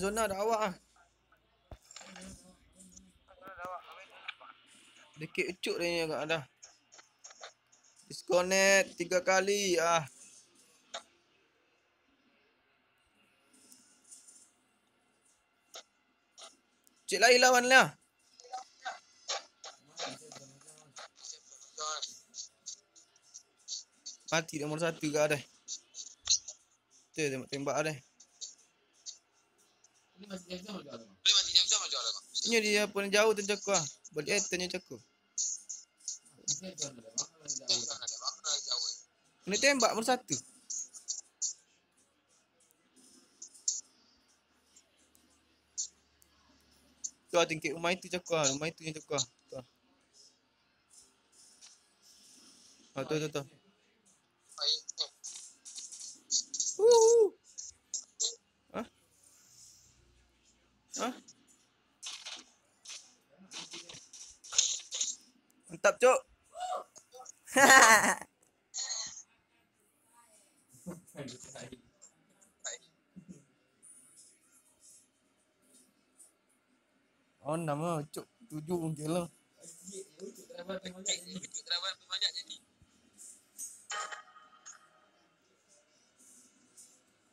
zona dah awak ah. Dikit ucuk dah ni agak dah. Disconnect 3 kali ah. Cik lain lawan lah. Mati nombor 1 ke dah. Kita tembak dah. Ini dia pun jauh tu cakap ah. Balik tanya cakap. Kena tembak nombor 1. Tu ah tingkit rumah itu cakap. Rumah itu yang cakap. Tu ah. Tu. Hah? Hah? Mantap, Cok. Oh, nama Cok 7 mungkin lah.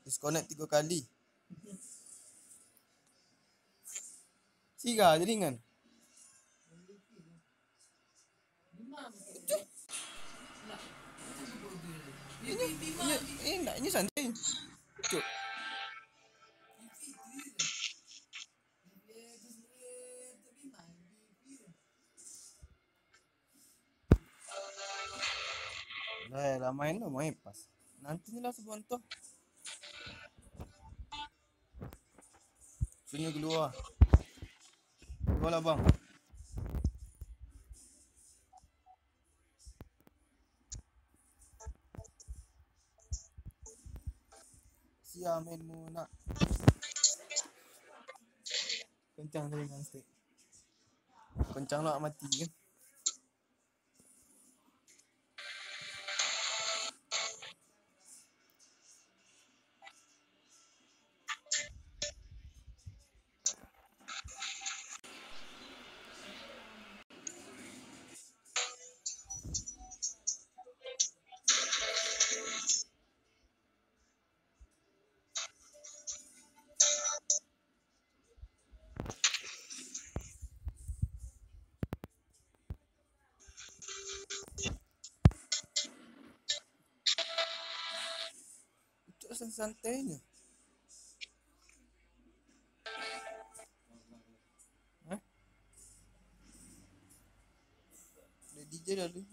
Disconnect 3 kali. Siga jaringan. Ini santai. Cuk. Dah main dah main pas. Nanti lah sebelum tu. Sini keluar. Keluar lah bang. Siap mainmu nak. Kencang jaringan stick. Kencang lah mati kan. Itu santainya. Hah? Ada DJ dah tu.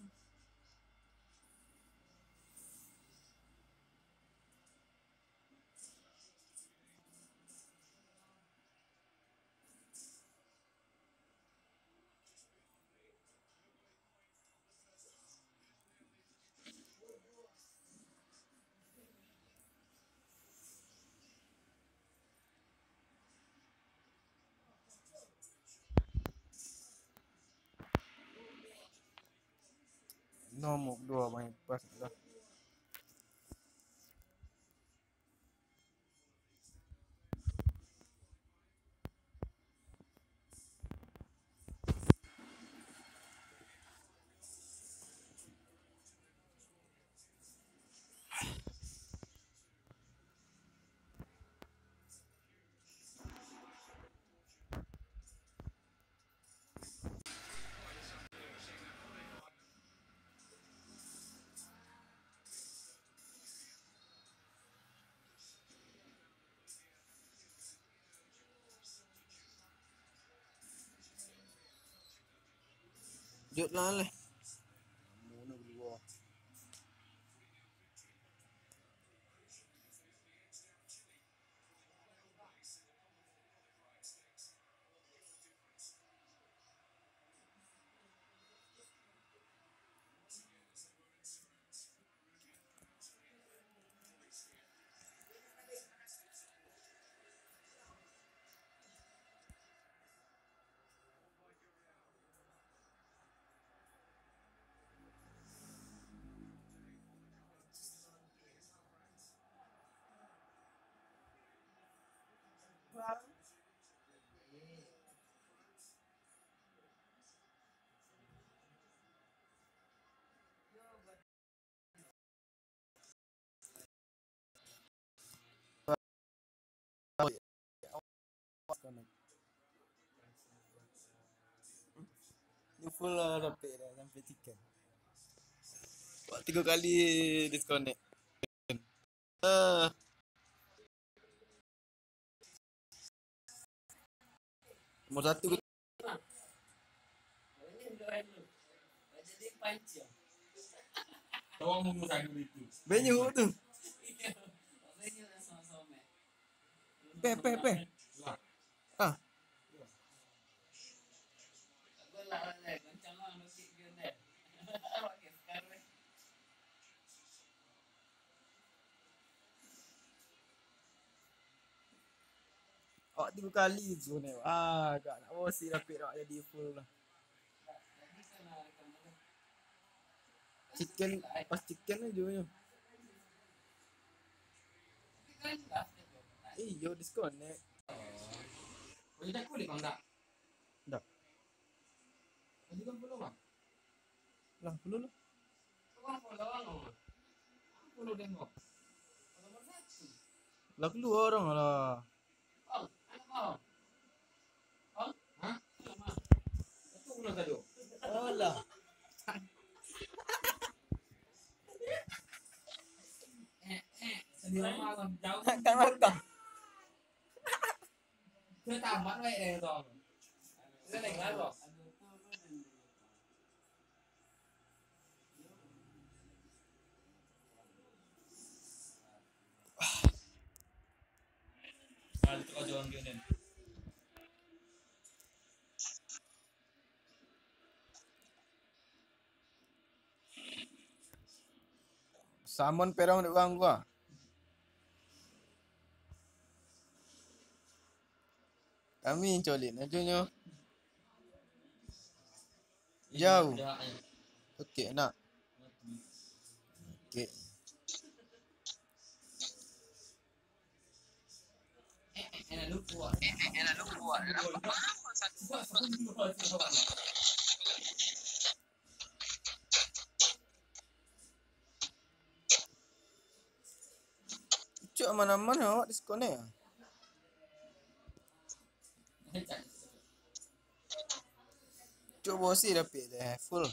Nomor 2 main pas lah. Jut lah. Mana keluar. full lah sampai dah sampai chicken. Buat 3 kali disconnect. Ah, nombor 1 Tawang mo sa akin dito. Benyu tu. Pe. Ah. Awak 3 kali tu ni. Ah, agak nak bosi tapi nak jadi full lah. Chicken, pas chicken aja je. Yo disconnect. Oh, dah kulit kau tak? Dah. Tadi kan follow bang? Lah, full lah. Kau follow bang? Follow tengok. Lah keluar orang lah. Hah? Itu ulang tadi. Oh lah. Sendiri malam jauh. Kan makan. Chưa tamat vậy này rồi. Cái này ngã rồi. Itu kau jual gini. Salmon perang di bang gua. Kami colin aja nyo. Jauh. Okey nak. Okey. Enak lu kuat. Cuk aman-aman awak disconnect ah. Cuk bosi tapi dah full.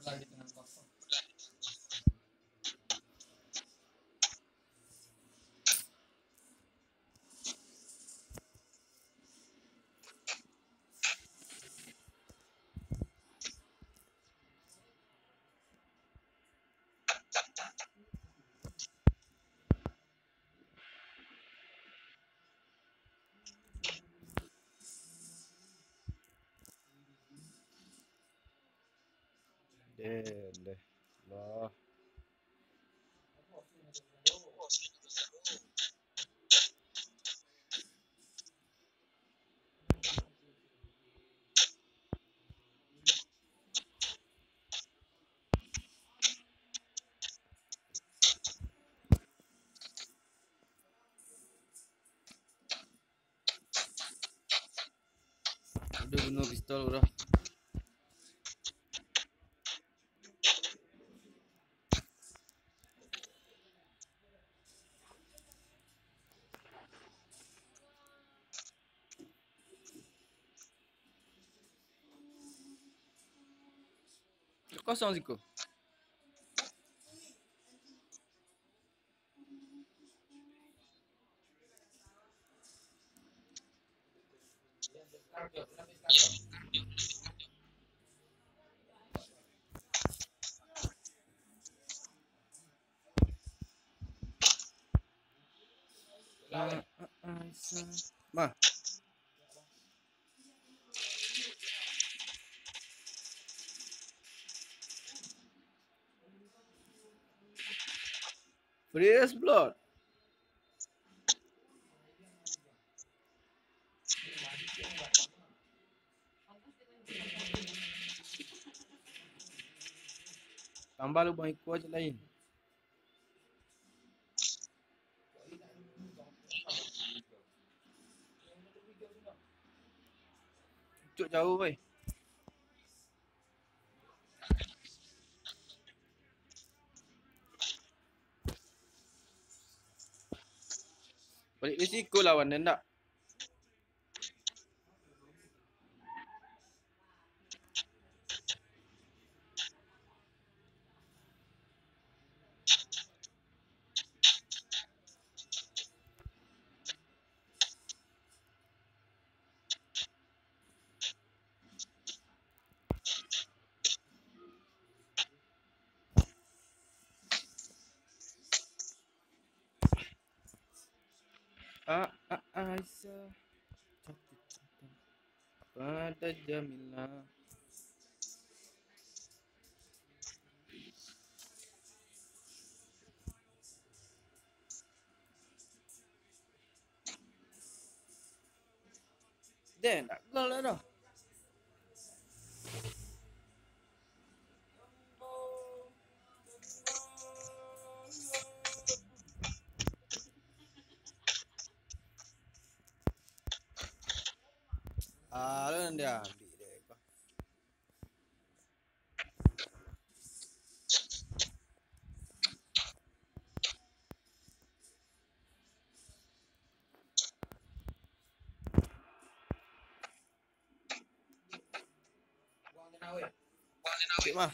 Lagi dengan kosong. Deh. Lah. Udah bunuh pistol udah. Kosong siku. Ma. Fresh blood. Tambah lu bang ikut aja lain. Cuk jauh weh. Balik risiko lawan dia tak? Aisyah cantik cantik pada Jamila. Dan nak gol dah dah. Lalu dia ambil dia. Buang dia weh. Cik mah.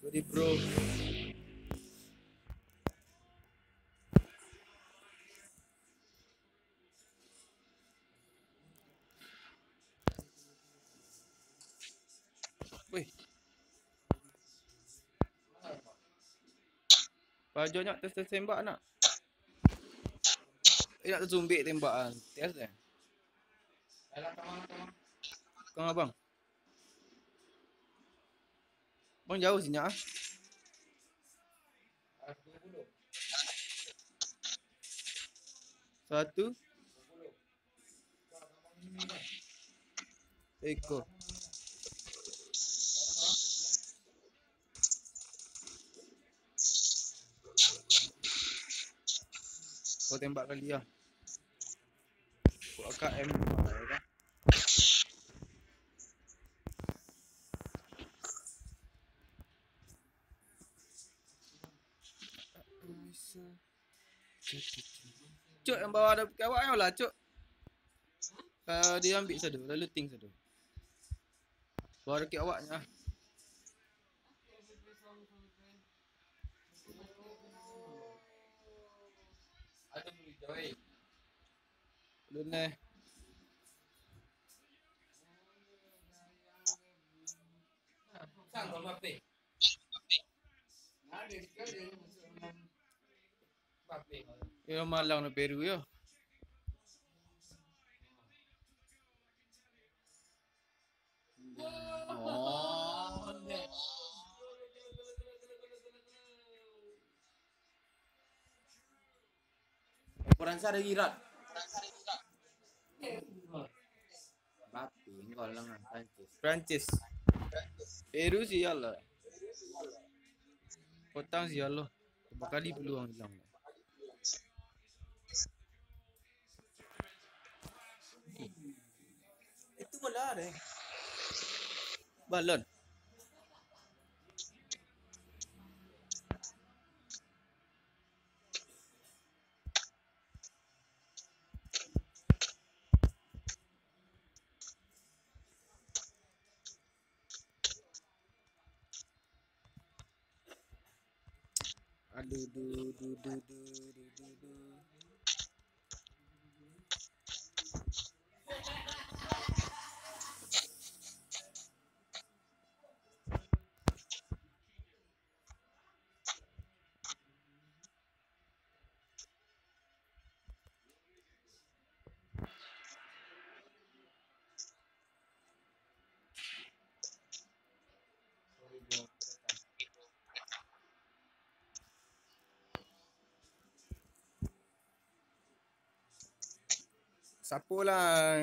Sorry bro. Weh. Baju nak test tembak nak. Nak tersumbik tembakan. Test dah. Alah, come on. Kau abang. Bang jauh senyap ah. 20. 1 20. Kau abang ini kan. ekor. Kau tembak kali lah. Buat KM kan. Cuk yang bawah ada awak yang lah cuk. Kalau dia ambil satu, lalu ting satu. Bawa dekat awaknya. Ada berita weh. Lune. Sang kau Mbappe. Ada sekali Mbappe. Ya malang na Peru yo. Oh, Peransa ada Irak. Mbappe, engkau lang Prancis. Prancis. Peru sial lah. Potang sial loh. Berapa kali peluang hilang. Itu bola deh. Balon. Aduh, du. Siapa lah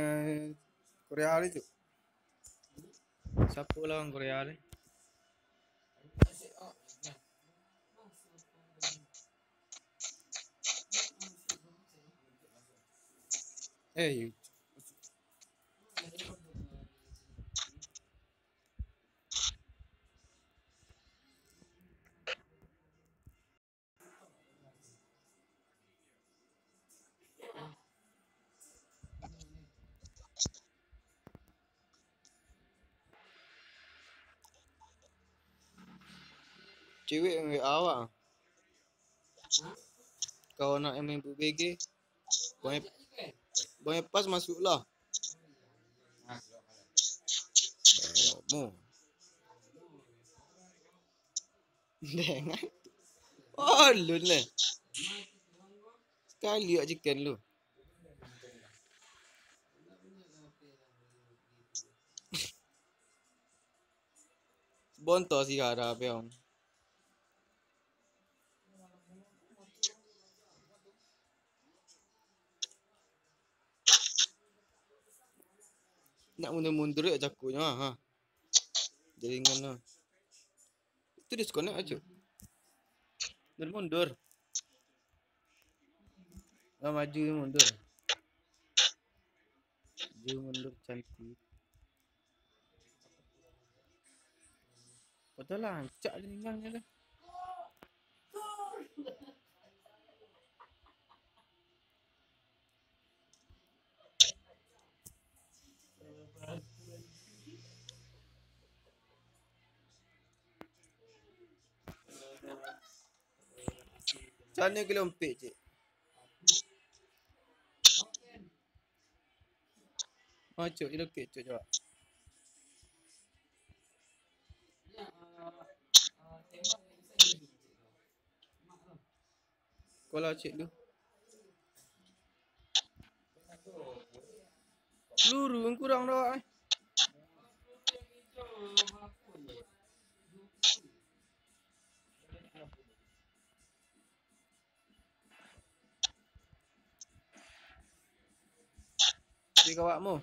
Korea ni tu? Siapa lah orang Korea ni? Eh, cewek yang WA awak. Kau nak yang main PUBG? Bang pas masuklah. Mu. Dengar. Oh, lu lah. Sekali awak chicken lu. Bontos sih ada apa yang. Nak mundur-mundur ya cakunya ha. Jaringan lah. Itu disconnect aja. Mundur. Nggak maju mundur. Maju mundur cantik. Padahal lancak jaringannya lah. Sana gelompet cik. Oh cik, dia lokek cik jawab. Kalau cik lu. Peluru yang kurang dah eh. Di kawakmu.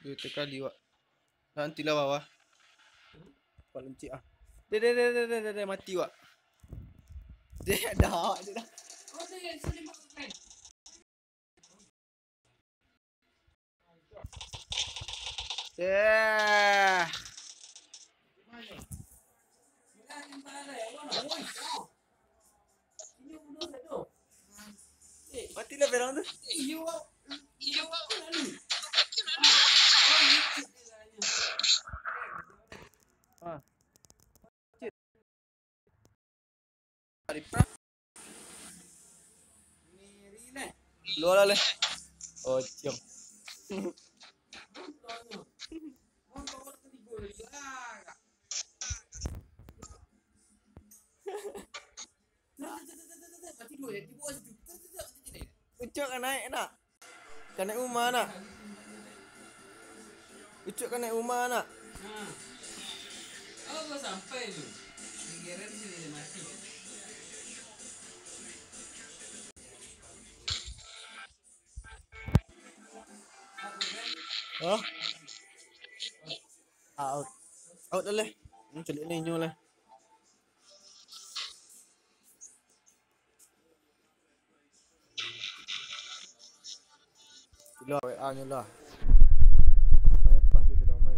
Dia terkali wak. Nantilah bawah. Pak lencik ah. Dia mati wak. Dia dah. Matilah perang tu. Ah. Luar lah. Oh, cium. Ucap kan naik nak? Kan naik rumah nak? Ucap kan naik rumah nak? Kalau gua sampai tu, digeret sini dia mati. Oh? Out. Out dah leh. Celik ni nyu lah. Gila WA nya lah. Lepas dia sedang main.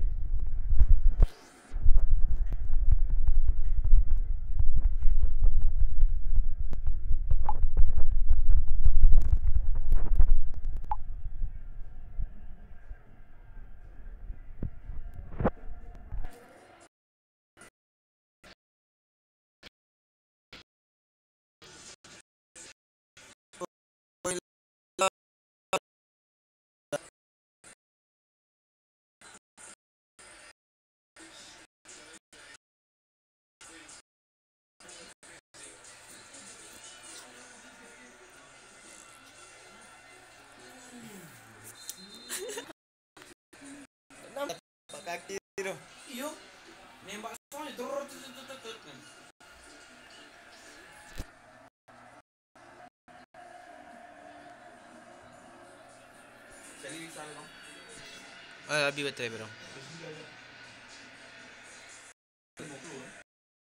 Habis baterai barang.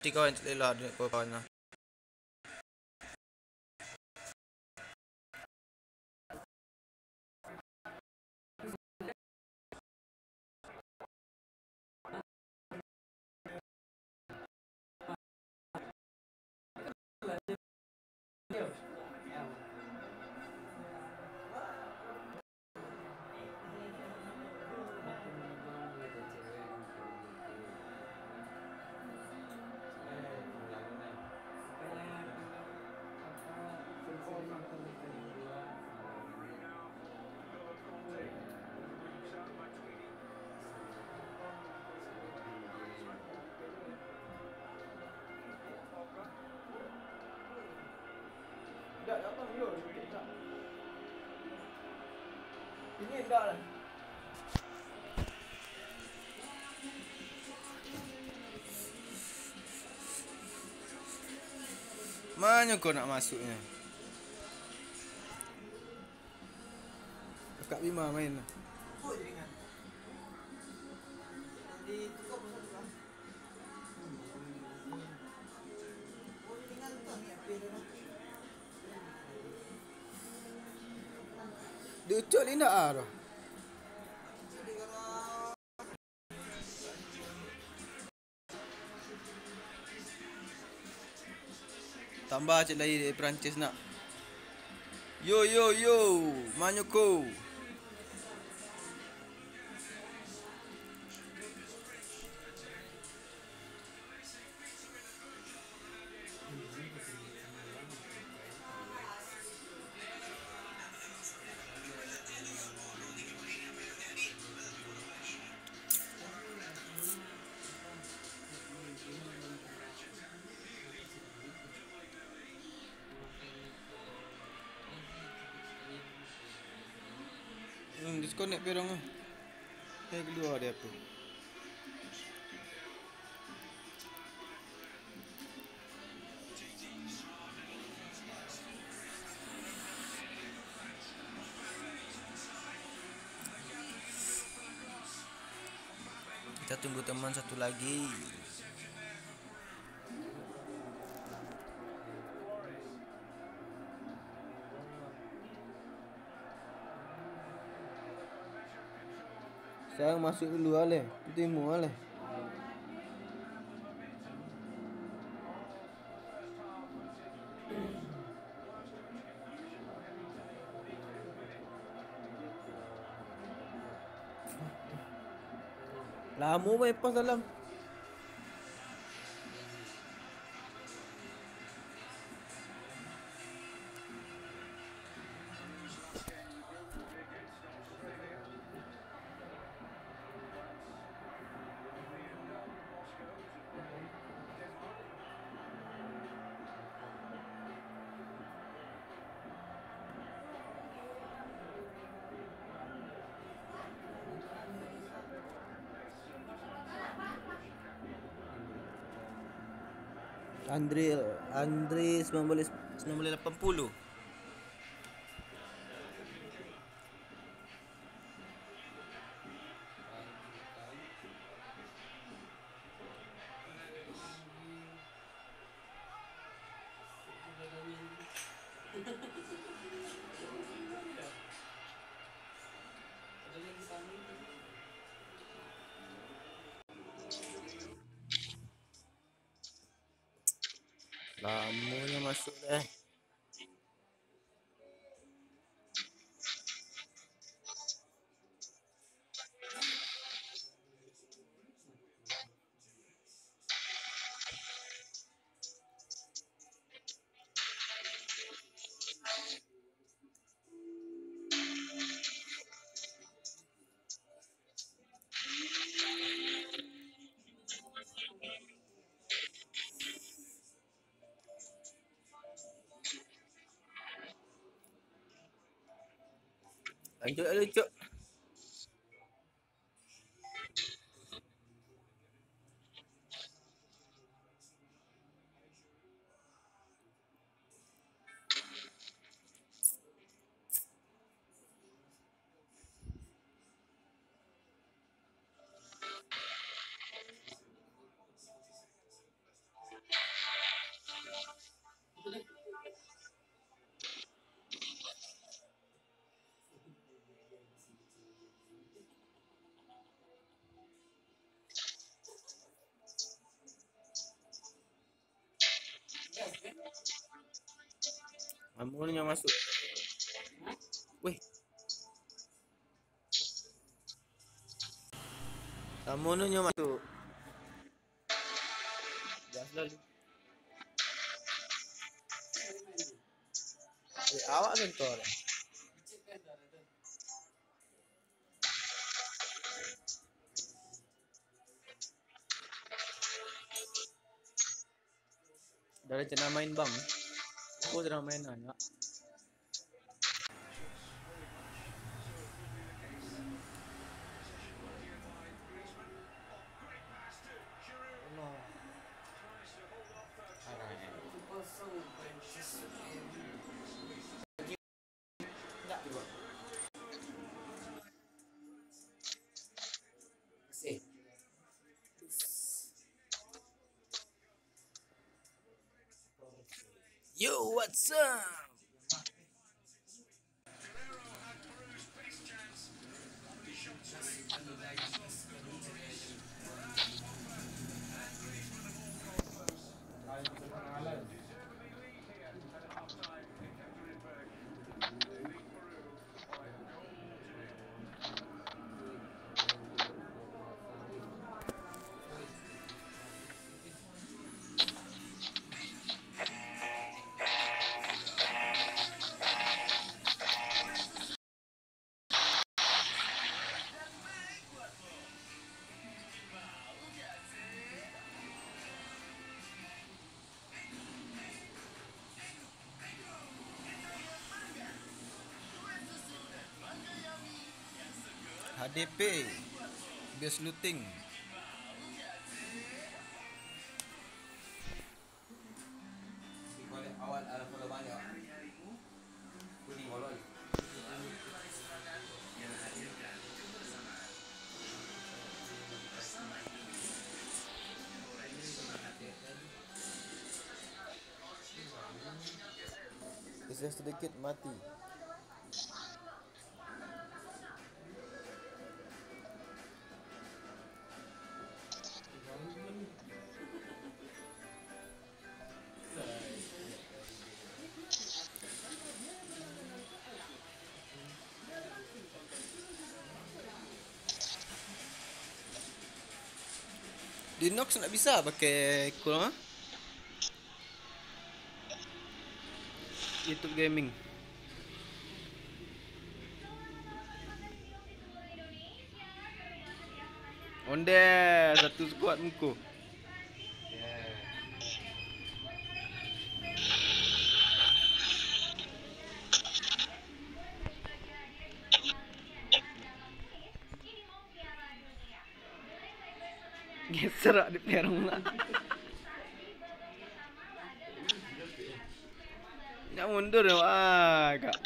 Nanti kawan lelah kawan lah. Tak datang dia. Tak. Ini dah lah. Mana kau nak masuknya? Kak Bima main lah. Kau jaringan. Di tukar pun satu kan. Oh jaringan tu ni apa dia nak? Dia ucap lindak ah tu. Tambah cik lagi dari Perancis nak. Yo yo yo, Manyoko. Disconnect perang ah. Saya keluar dia apa. Kita tunggu teman satu lagi. Saya masuk dulu aleh. Temu aleh. Lama main pas dalam. Andre 1980. Lamanya masuk dah. Lanjut dulu, Cuk. Amunnya masuk. Weh. Amunnya masuk. Gas lalu. Awak sentor. Dah rencana main bam. Aku dah main anak. Enggak juga. Kasih. Yo, what's up? HDP base looting. Boleh awal ada follow banyak. Kuning follow. Bisa sedikit mati. Di Nox nak bisa pakai kurang YouTube gaming. Onde satu squad muka. Geser di perong lah. Nak mundur ya, kak.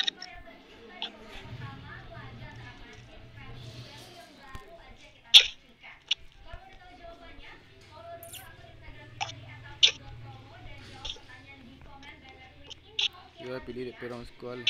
Dia pilih di perong sekolah.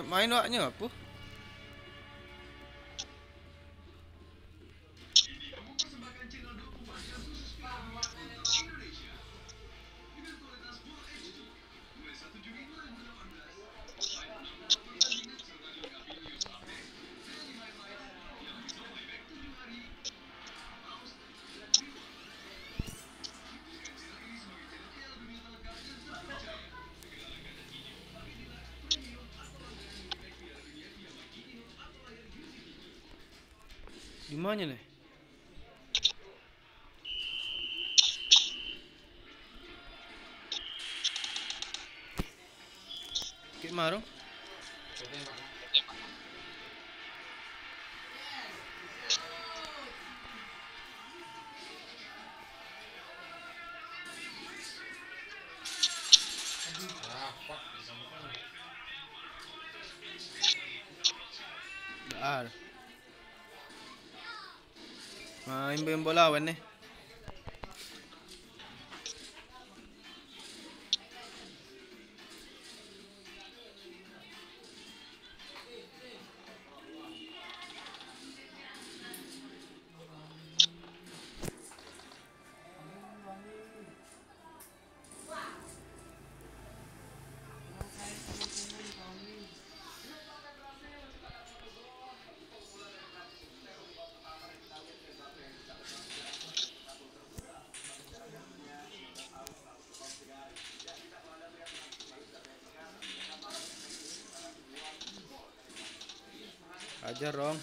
Main waknya apa? Di mana nih? Kek maru? Ah. Main bola lawan nih. Ajar dong.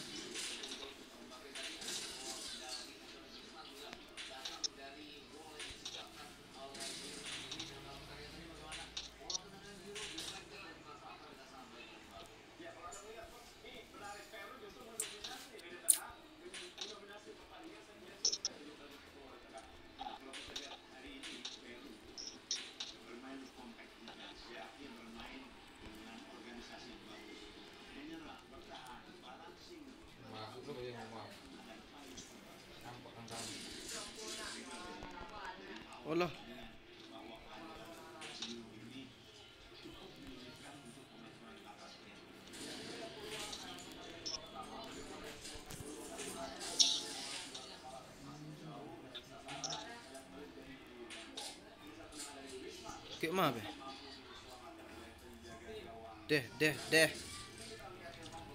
Masuk lu yang rumah. Nampak angkang. Allah. Kek mah be. Deh.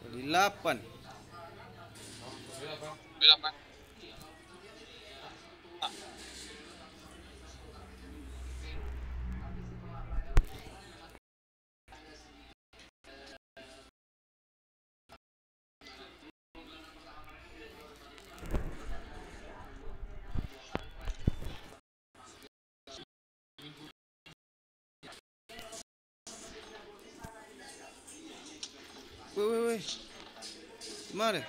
Kali 8. Berapa? Woi. Gimana?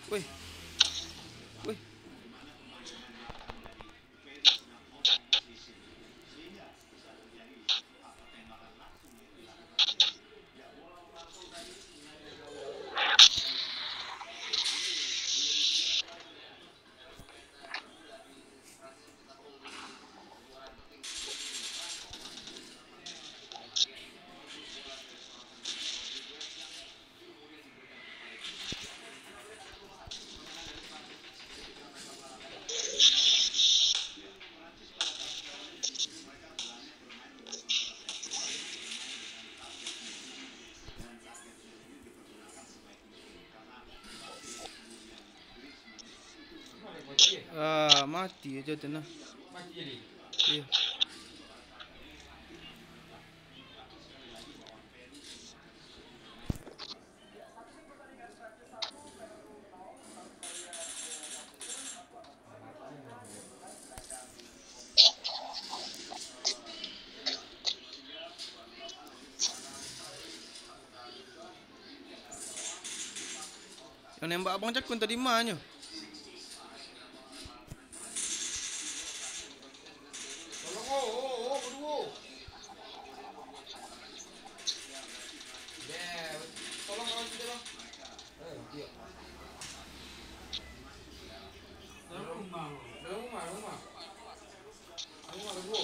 Woi. Ah, mati aja tenang. Mati jadi. Iya. Yang nembak abang cakun tadi mahnya. Tolong berdua. Ya, tolong kalau sudah bang. Iya. Rumah berdua.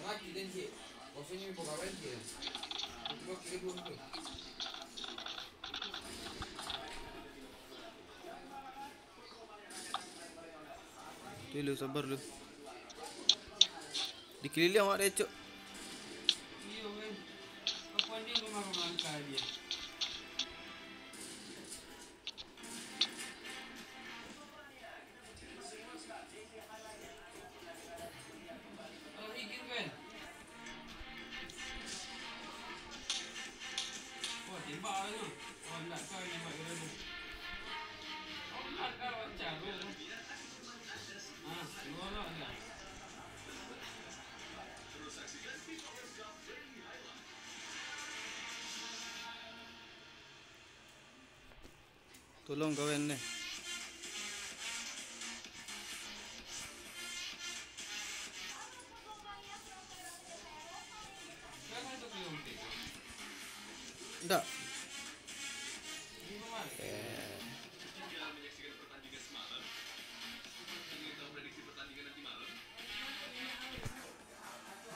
Lagi dan sih. Bosnya buka benci. Itu kita dulu tuh. Lu sabar lu. Dikeliling awak deh, Cuk. Iya kan. Kapan dia rumah dia? Oh, ikut kan? Oh, tembak tu. Oh, nak kau tembak ke dulu. Oh, nak kau macam tu. Dua orang dah. Tolong kawan ni. Enggak. Ini kemarin.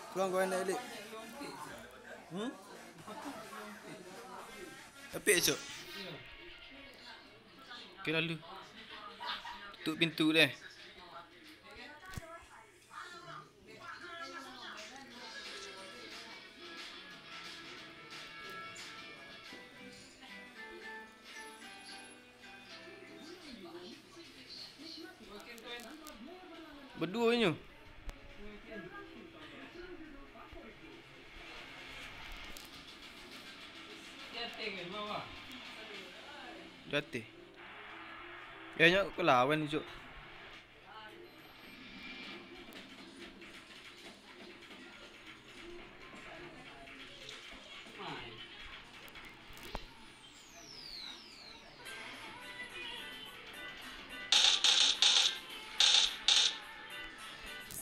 Keluar kau nak elok. Tapi esok. Iya. Okay lalu. Tutup pintu deh. Berdua je. Jatuh ke bawah? Jatuh. Kayaknya aku lawan ni, Cuk. Mai.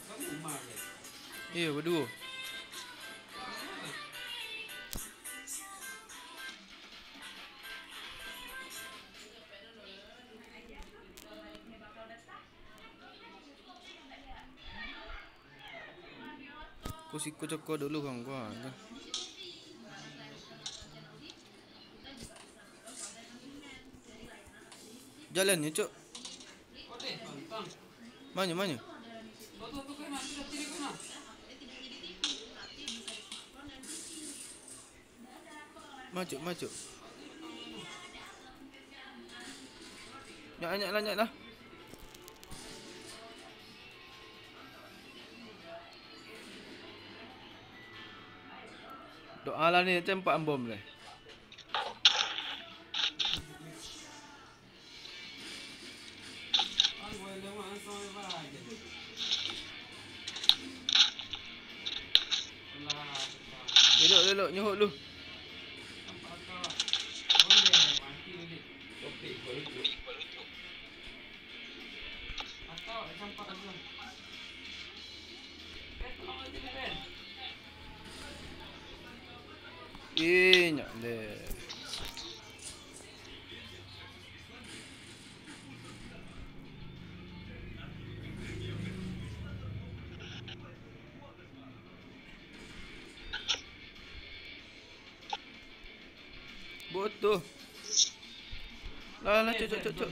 Kamu mai. Ya, berdua. Kau sikut-cokok dulu kan gua. Jalan ni, Cuk. Okey, tang. Mana? Tuh kena, sudah tiri kena. Maju. Nyak lah. Doa lah ni tempat bom lah. Ang boleh lemak ang sampai bahagia. Allah, Elok, nyohok lu. nampak kau. Boleh, mati ni. Topik kau lucu. Atau campak aku. Tolong aja ni Ben. Nyak deh. Bodoh. Lah, cuk.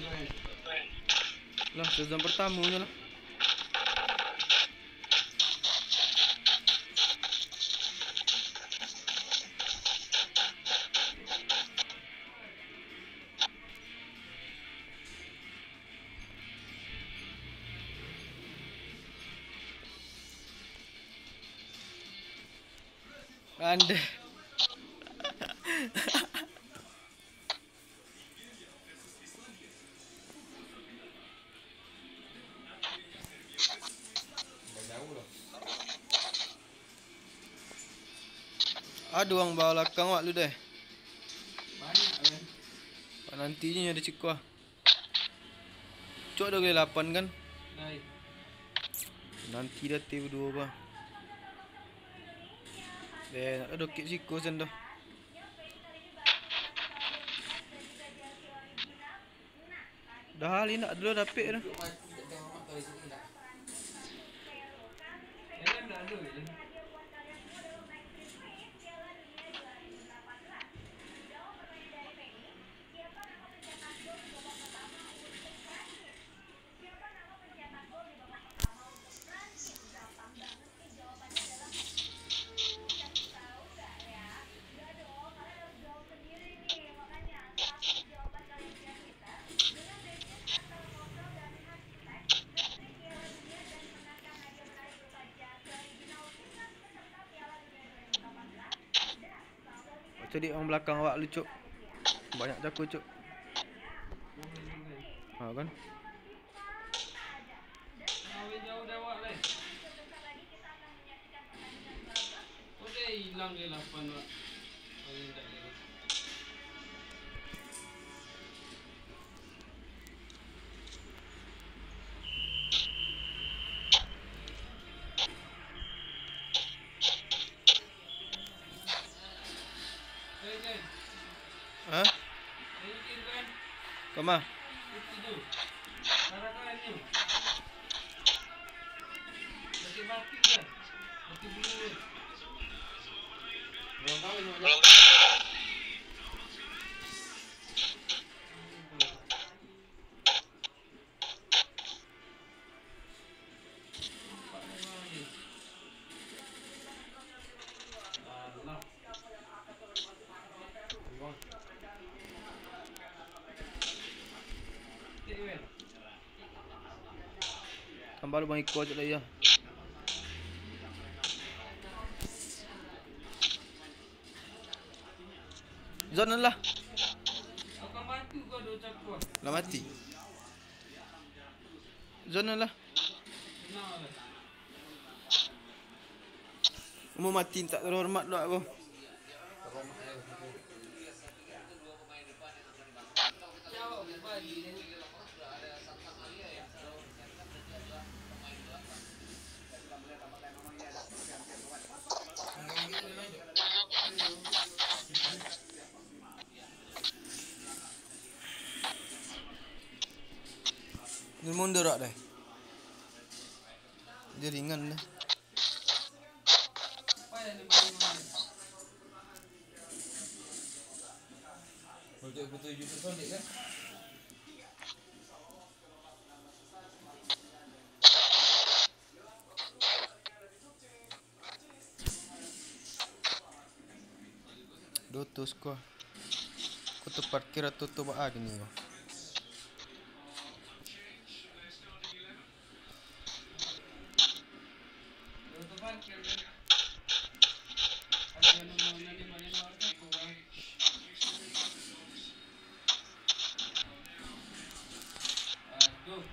Lah, sezon pertamanya lah. Anda. Jauh lah. Ada orang bawa belakang awak lu deh. Banyak Ben. Nantinya ada cikgu lah. Cuk dah boleh 8 kan? Baik. Nanti dah TV 2 bah. Nak ada kit siko sen dah. Dah hal nak dulu dapik dah. Duduk mati tak tengok mak kau di sini tak? Elem dah ada je. Jadi orang belakang awak lu, Cuk. Banyak cakur, Cuk. Ha kan? Awak jauh dah awak lah. Oh dia hilang dia 8 awak. Paling tak ada. Hey, Ha? Saya kirakan Kama. itu tu. Sarakan tu. Bagi batik kan? Bagi biru kan? Belum tahu ni. Nampak memang ni. Alah. Tik kan? Tambah lu bang ikut je lah ya. Zon lah. Akan bantu kau dua cakup. Lah mati. Zon lah. Senang lah. Mau mati tak terhormat dah aku. Jawab bagi dia. Dia mundur tak dah. Dia ringan dah. Apa yang dia bagi mana? Projek betul Supersonic kan? Dotus kau. Kau tu parkir atau tu buat gini kau. Dua tempat kan? Ada yang lima kan? Kurang. Aduh.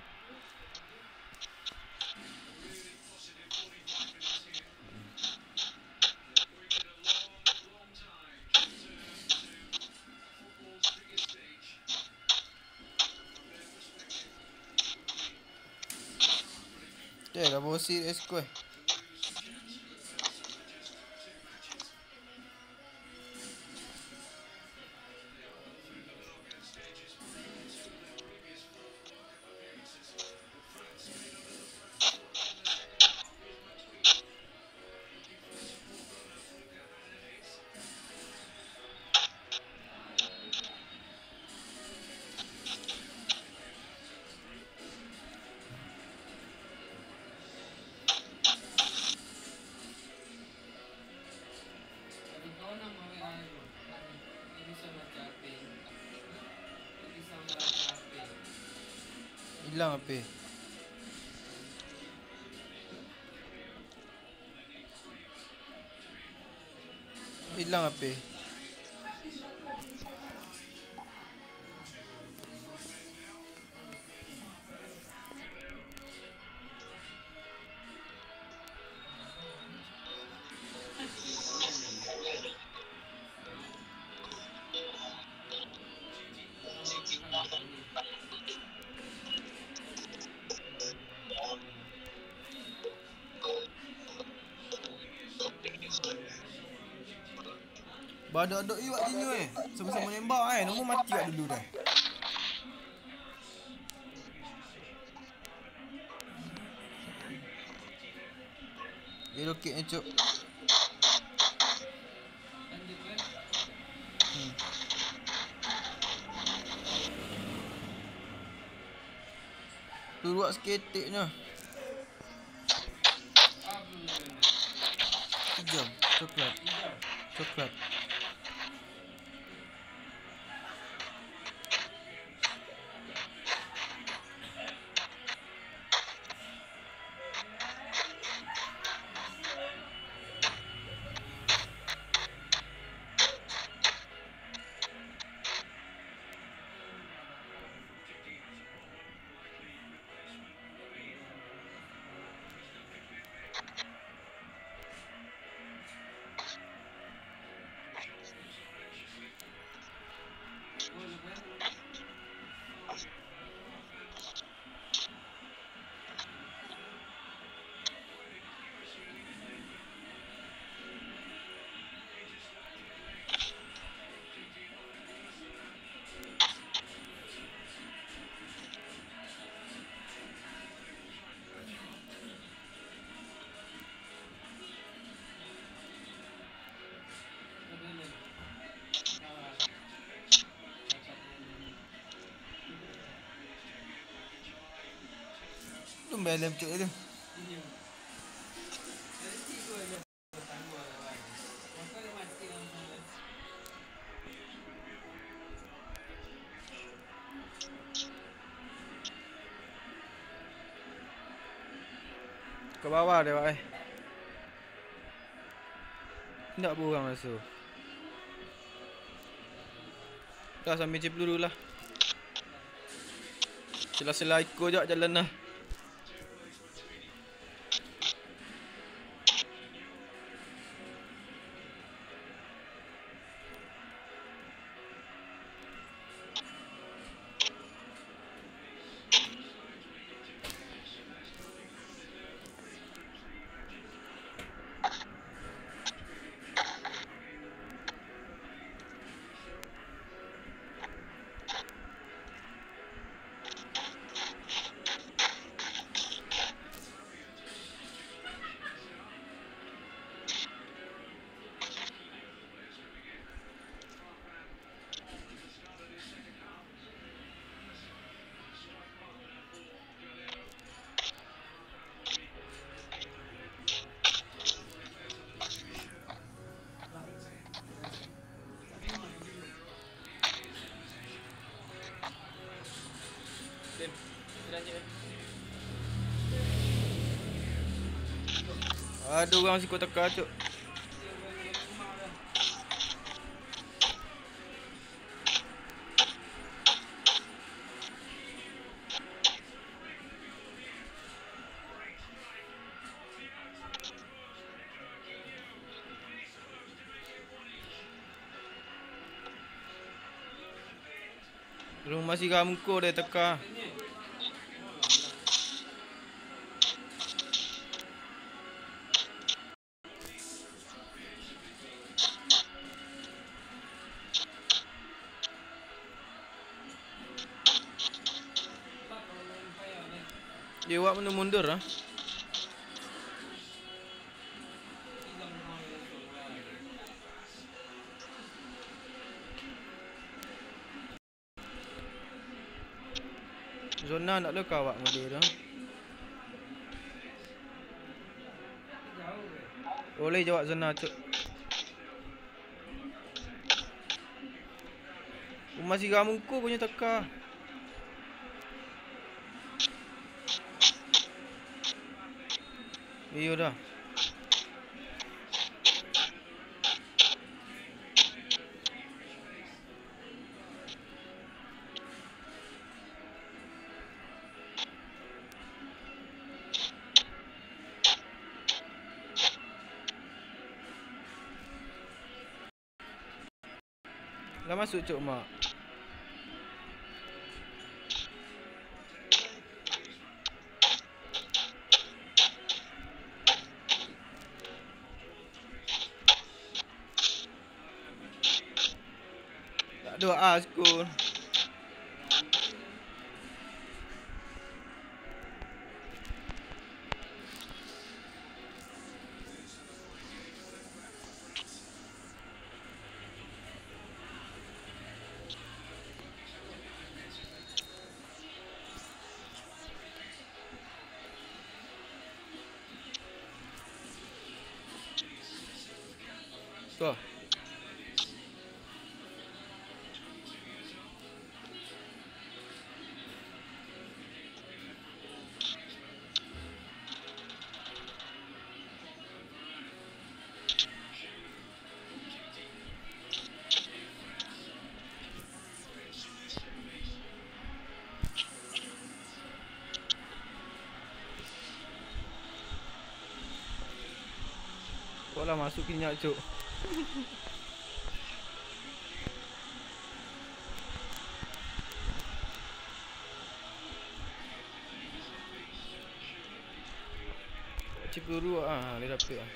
Dia dah bawa serius kau. Kalau kau nak mahu aku, ini sama capek. Ini sama capek. Hilang apa? Hilang apa? Badak-dok you wak tinyu sama-sama nembak nombor mati wak dulu dah. Dia roket ni cuk. Lanjut kan? Tu ruak seketiknya. Apa yang kena? Hijau, coklat, Hijau. coklat. Sampai dalam cuk tu. Iya. Dari situ aja pertama lawan. Maka dia mati langsung kan. Ke bawah dia Pak. Tak borang masuk. Dah sambil cip dulu lah. Sela-sela ikut je jalan lah. Ada orang sikut teka cuk. Rumah si Ramko dia teka. Dia buat mundur lah. Zona nak lekar awak mobil tu. Boleh jawab zona cuk. Rumah si Ramko punya teka. Iyo dah. Dah masuk cuk mak. Tak ada skor. Skor. Kau lah masuk kinyak cuk. Chip dulu ah, dia dapat ah.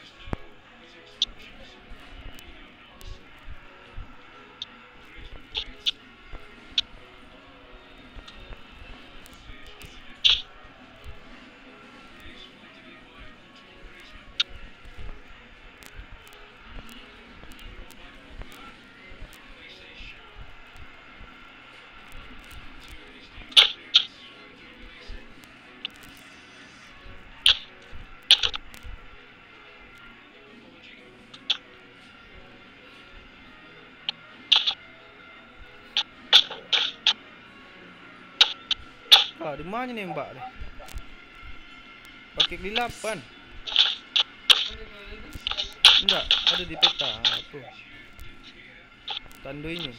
Di mana nembak dia? Pakai kelilapan. Enggak, ada di peta. Apa? Tanda ini.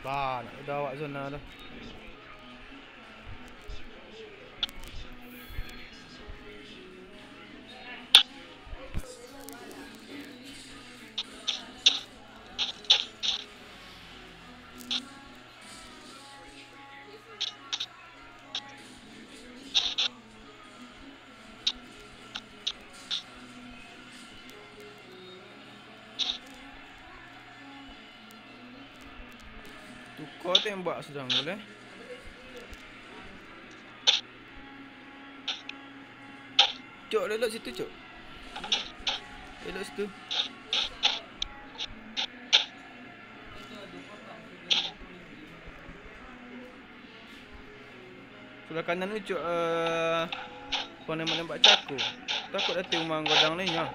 Bah, nak dah awak zona dah. Tukar tembak sedang boleh. Cok, lelok situ, Cok. Lelok situ. Sebelah kanan tu, Cok, kau nembak cakur. Takut datang rumah godang lain lah.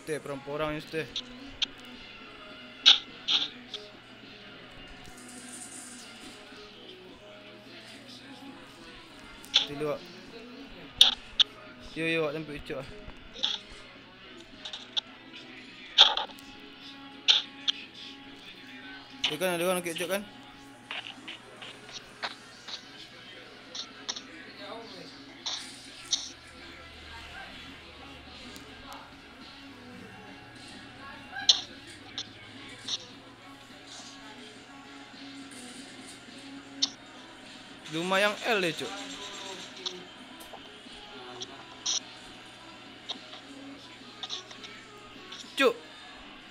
Stay, perempuan orang yang stay. Tidur. Yo, awak tempat ucap lah. Dia kan ada orang nak ucap kan? Rumah yang L dia, Cuk. Cuk.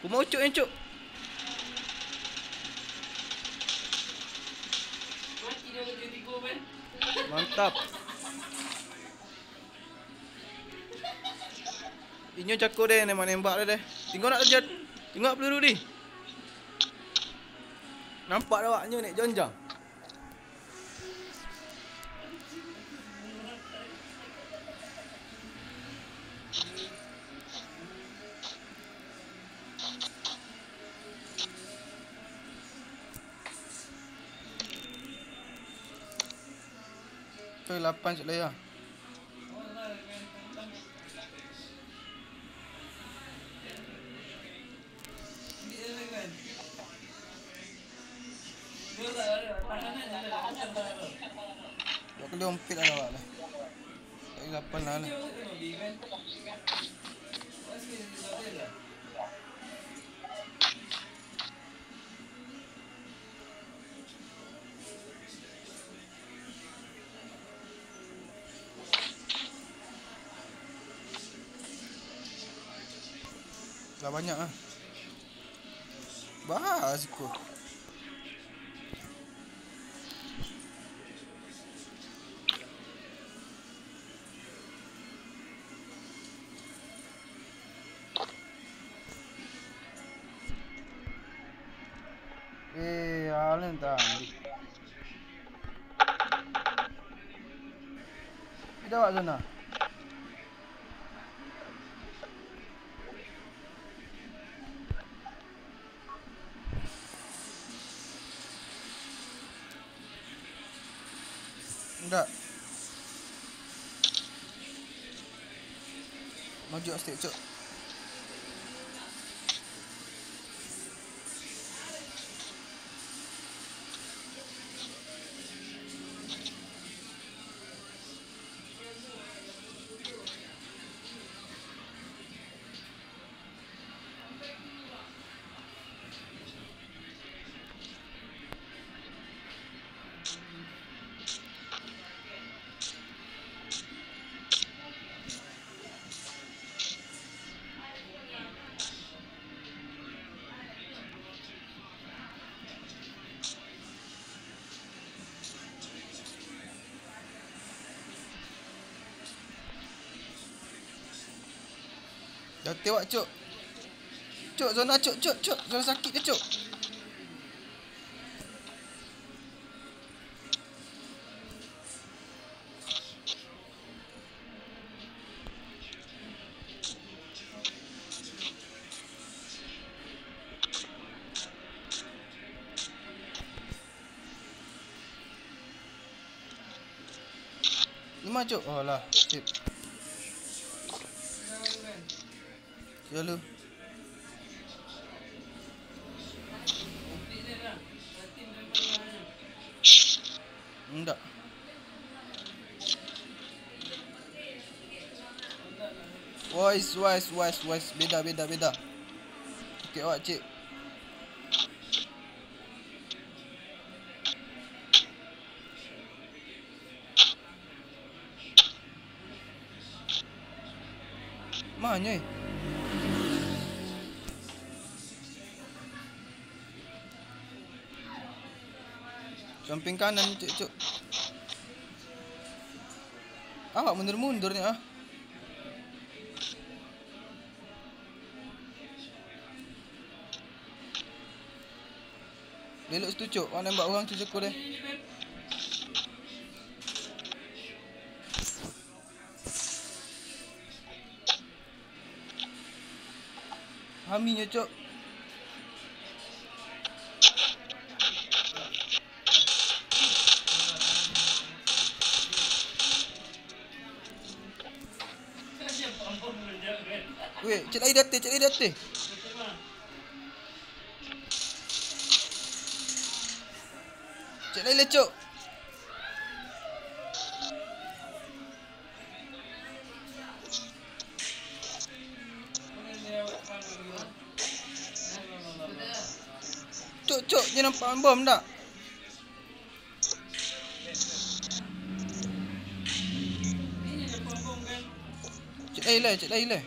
Rumah Ucuk yang, Cuk. Mantap. Inyo cakur dia nembak dia. Tengok nak terjat. Tengok peluru ni. Nampak dah awaknya ni jonjang. Ke 8 cik layar. Buat kena umpit lah awak lah. Ke 8 lah lah. Dah banyak lah. Bahas ikut. Alin tak ambil. Kita awak sana. Enggak. Maju sikit, Cuk. Dah tewak, Cuk. Cuk, zona Cuk. Zona sakit ke, Cuk? Cuma cuk. Oh lah. Sip. Lalu. Enggak. Wise. Beda. Okey, awak cik. Mana? Samping kanan cuk. Awak mundur ni ah. Belok situ cuk. Awak nembak orang tu cekor dia. Haminya cuk. Weh, cek lagi data. Cek lagi lecuk. Cuk, dia nampak bom tak? Cek lagi lah.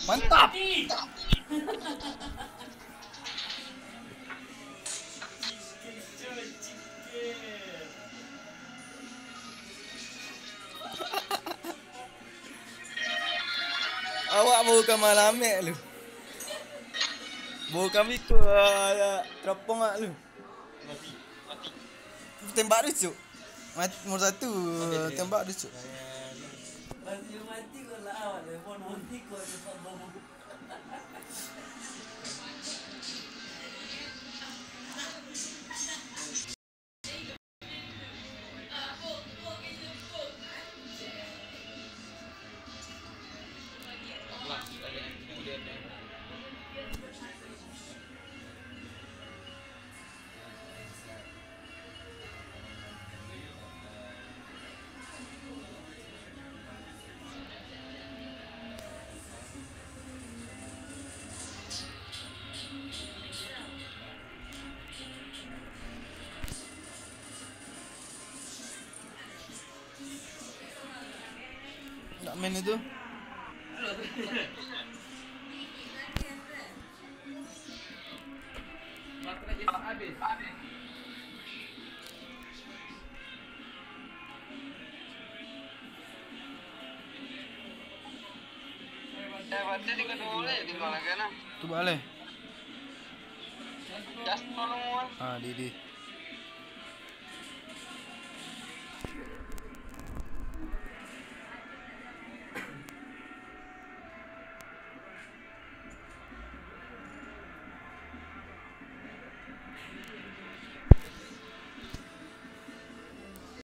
Mantap. Awak bukan malamek lu. Bukan ikut teropong ah lu. Mati. Tembak dia cuk. Mati nomor 1. Tembak dia cuk. Mati kau lah awak telefon mati kau cepat bom. Nak main itu? Baterai cepat habis. Baca di kedua di mana kan? Tu balik. Gas tolong. Di.